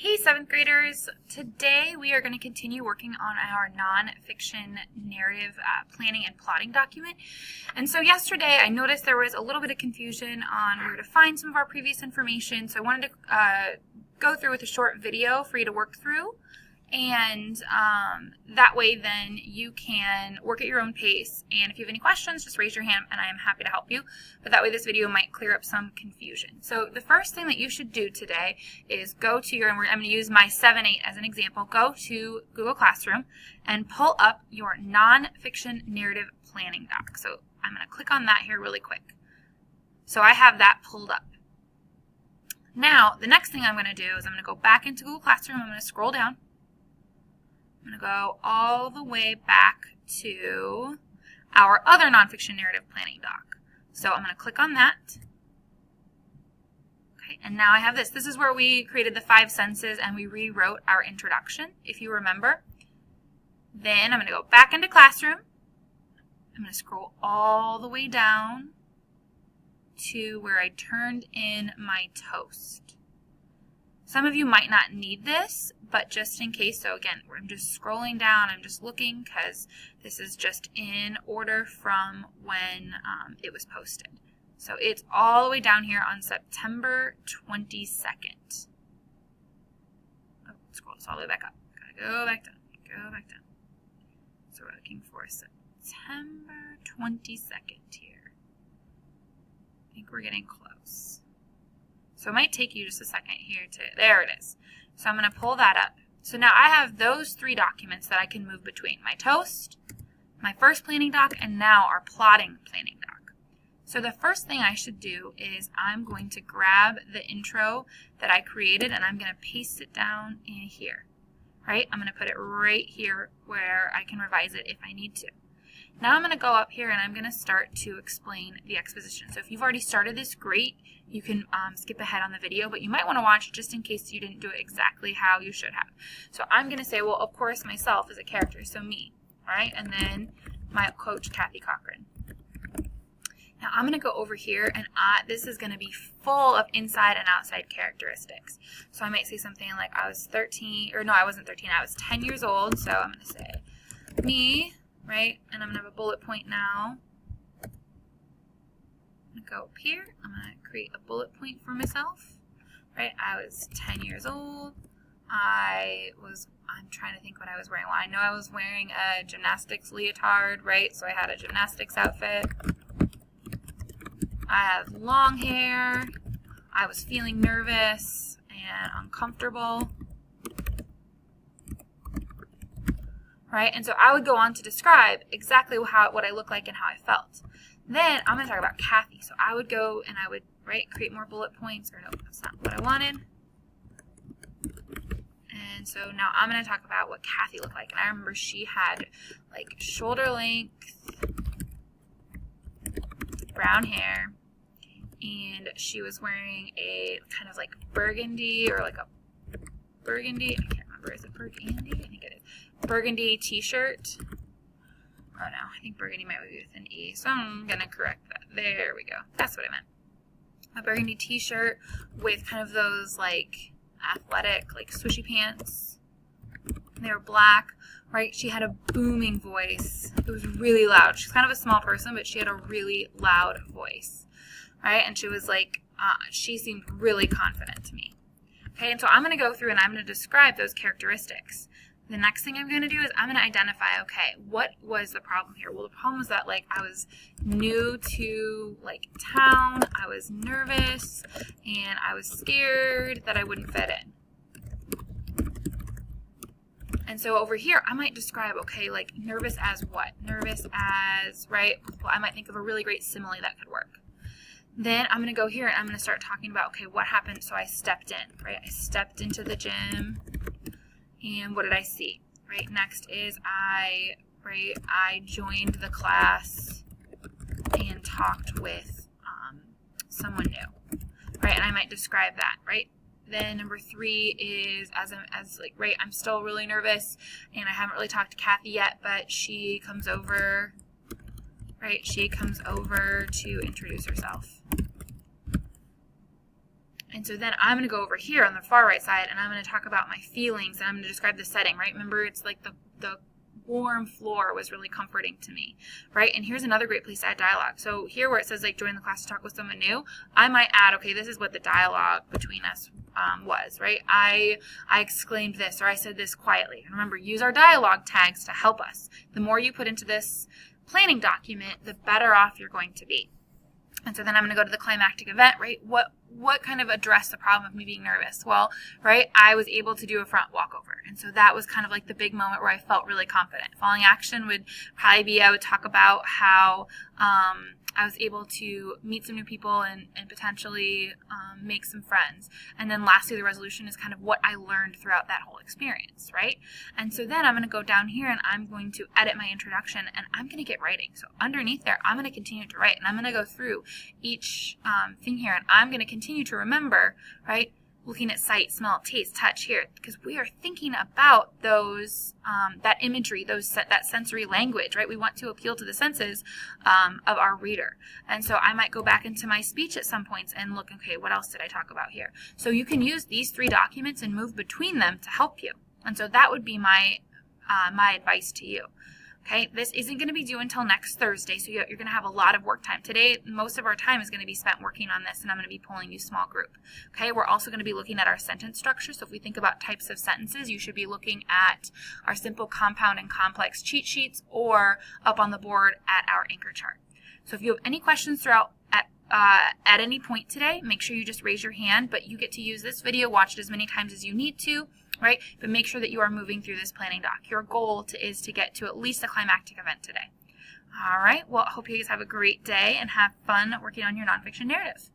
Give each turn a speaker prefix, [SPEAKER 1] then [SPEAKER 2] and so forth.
[SPEAKER 1] Hey 7th graders, today we are going to continue working on our nonfiction narrative planning and plotting document. And so yesterday I noticed there was a little bit of confusion on where to find some of our previous information, so I wanted to go through with a short video for you to work through. And that way then you can work at your own pace, and if you have any questions, just raise your hand and I am happy to help you. But that way this video might clear up some confusion. So the first thing that you should do today is go to your, I'm going to use my 7-8 as an example, go to Google Classroom and pull up your nonfiction narrative planning doc. So I'm going to click on that here really quick. So I have that pulled up. Now the next thing I'm going to do is I'm going to go back into Google Classroom. I'm going to scroll down. I'm going to go all the way back to our other nonfiction narrative planning doc. So I'm going to click on that. Okay, and now I have this. This is where we created the 5 senses and we rewrote our introduction, if you remember. Then I'm going to go back into Classroom. I'm going to scroll all the way down to where I turned in my toast. Some of you might not need this, but just in case, so again, I'm just scrolling down, I'm just looking because this is just in order from when it was posted. So it's all the way down here on September 22nd. Oh, scroll this all the way back up. Gotta go back down, go back down. So we're looking for September 22nd here. I think we're getting close. So it might take you just a second here to, there it is. So I'm going to pull that up. So now I have those 3 documents that I can move between. My toast, my first planning doc, and now our plotting planning doc. So the first thing I should do is I'm going to grab the intro that I created and I'm going to paste it down in here. Right? I'm going to put it right here where I can revise it if I need to. Now I'm going to go up here and I'm going to start to explain the exposition. So if you've already started this, great. You can skip ahead on the video, but you might want to watch it just in case you didn't do it exactly how you should have. So I'm going to say, well, of course, myself as a character, so me, all right? And then my coach, Kathy Cochran. Now I'm going to go over here, and this is going to be full of inside and outside characteristics. So I might say something like I was 13, or no, I wasn't 13, I was 10 years old, so I'm going to say me, right? And I'm going to have a bullet point now. I'm going to go up here. I'm going to create a bullet point for myself. Right? I was 10 years old. I'm trying to think what I was wearing. Well, I know I was wearing a gymnastics leotard, right? So I had a gymnastics outfit. I have long hair. I was feeling nervous and uncomfortable. Right? And so I would go on to describe exactly what I look like and how I felt. Then I'm going to talk about Kathy. So I would go and I would, create more bullet points. Or no, that's not what I wanted. And so now I'm going to talk about what Kathy looked like. And I remember she had like shoulder length brown hair. And she was wearing a kind of like burgundy or like a burgundy, I can't remember, is it burgundy? I think it is. Burgundy t-shirt. Oh no, I think burgundy might be with an E, so I'm going to correct that. There we go. That's what I meant. A burgundy t-shirt with kind of those like athletic, like swishy pants. They were black, right? She had a booming voice. It was really loud. She's kind of a small person, but she had a really loud voice, right? And she was like, she seemed really confident to me. Okay, and so I'm going to go through and I'm going to describe those characteristics. The next thing I'm going to do is I'm going to identify, okay, what was the problem here? Well, the problem was that, like, I was new to, like, town, I was nervous, and I was scared that I wouldn't fit in. And so over here, I might describe, okay, like, nervous as what? Nervous as, right? Well, I might think of a really great simile that could work. Then I'm going to go here and I'm going to start talking about, okay, what happened? So I stepped in, right? I stepped into the gym. And what did I see? Right, next is I joined the class and talked with someone new, right? And I might describe that, right? Then number 3 is I'm still really nervous and I haven't really talked to Kathy yet, but she comes over, right? She comes over to introduce herself. And so then I'm going to go over here on the far right side, and I'm going to talk about my feelings, and I'm going to describe the setting, right? Remember, it's like the warm floor was really comforting to me, right? And here's another great place to add dialogue. So here where it says like join the class to talk with someone new, I might add, okay, this is what the dialogue between us was, right? I exclaimed this, or I said this quietly. And remember, use our dialogue tags to help us. The more you put into this planning document, the better off you're going to be. And so then I'm going to go to the climactic event, right? What kind of addressed the problem of me being nervous? Well, right, I was able to do a front walkover. And so that was kind of like the big moment where I felt really confident. Following action would probably be, I would talk about how I was able to meet some new people and potentially make some friends. And then lastly, the resolution is kind of what I learned throughout that whole experience, right? And so then I'm going to go down here and I'm going to edit my introduction and I'm going to get writing. So underneath there, I'm going to continue to write and I'm going to go through each thing here and I'm going to continue to remember, right? Looking at sight, smell, taste, touch here, because we are thinking about those, that imagery, that sensory language, right? We want to appeal to the senses of our reader. And so I might go back into my speech at some points and look, okay, what else did I talk about here? So you can use these 3 documents and move between them to help you. And so that would be my advice to you. Okay, this isn't going to be due until next Thursday, so you're going to have a lot of work time. Today, most of our time is going to be spent working on this, and I'm going to be pulling you small group. Okay, we're also going to be looking at our sentence structure. So if we think about types of sentences, you should be looking at our simple, compound, and complex cheat sheets or up on the board at our anchor chart. So if you have any questions throughout at any point today, make sure you just raise your hand, but you get to use this video, watch it as many times as you need to, right? But make sure that you are moving through this planning doc. Your goal is to get to at least a climactic event today. All right, well, I hope you guys have a great day and have fun working on your nonfiction narrative.